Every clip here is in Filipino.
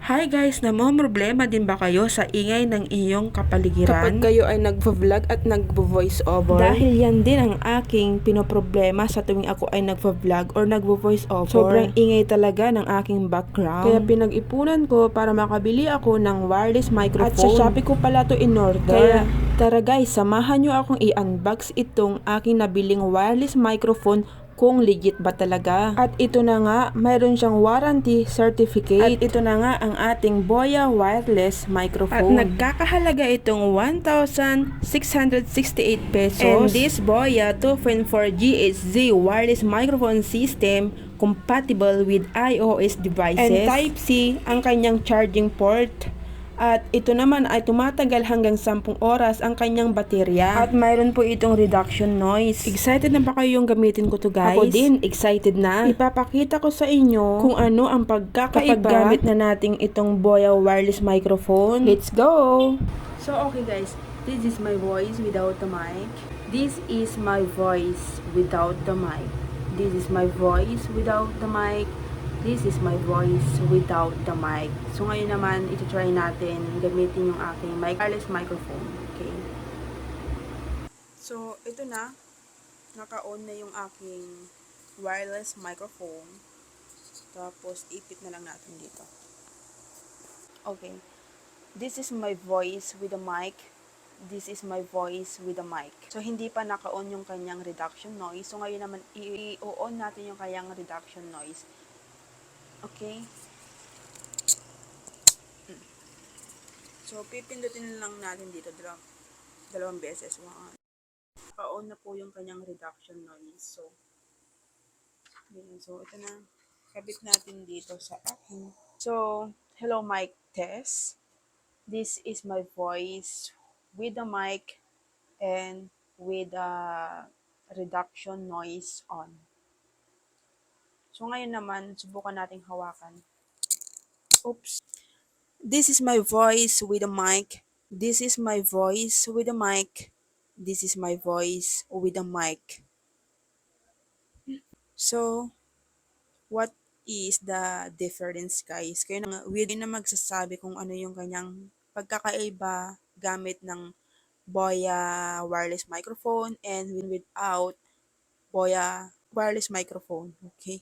Hi guys, namomroblema din ba kayo sa ingay ng iyong kapaligiran? Kapag kayo ay nagvo-vlog at nagvo-voice over. Dahil yan din ang aking pinoproblema sa tuwing ako ay nagvo-vlog or nagvo-voice over. Sobrang ingay talaga ng aking background. Kaya pinag-ipunan ko para makabili ako ng wireless microphone. At sa Shopee ko pala to in-order. Kaya tara guys, samahan nyo akong i-unbox itong aking nabiling wireless microphone kung legit ba talaga. At ito na nga, mayroon siyang warranty certificate. At ito na nga ang ating Boya wireless microphone. At nagkakahalaga itong 1,668 pesos. And this Boya 2.4 GHz wireless microphone system compatible with iOS devices. And Type-C ang kanyang charging port. At ito naman ay tumatagal hanggang 10 oras ang kanyang baterya. At mayroon po itong reduction noise. Excited na ba kayo yung gamitin ko to guys? Ako din, excited na. Ipapakita ko sa inyo kung ano ang pagkakaiba kapag gamit na natin itong Boya wireless microphone. Let's go! So okay guys, this is my voice without the mic. This is my voice without the mic. This is my voice without the mic. This is my voice without the mic. So ngayon naman, ito-try natin gamitin yung aking wireless microphone. Okay. So, ito na. Naka-on na yung aking wireless microphone. Tapos, ipit na lang natin dito. Okay. This is my voice with the mic. This is my voice with the mic. So, hindi pa naka-on yung kanyang reduction noise. So, ngayon naman, i-on natin yung kanyang reduction noise. Okay. So, pipindutin lang natin dito dalawang beses. Pa-on na po yung kanyang reduction noise. So, ito na. Kabit natin dito sa akin. So, hello mic test. This is my voice with the mic and with the reduction noise on. So, ngayon naman, subukan nating hawakan. Oops. This is my voice with a mic. This is my voice with a mic. This is my voice with a mic. So, what is the difference guys? Kayo na magsasabi kung ano yung kanyang pagkakaiba gamit ng Boya wireless microphone and without Boya wireless microphone. Okay?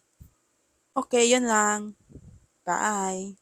Okay, yun lang. Bye!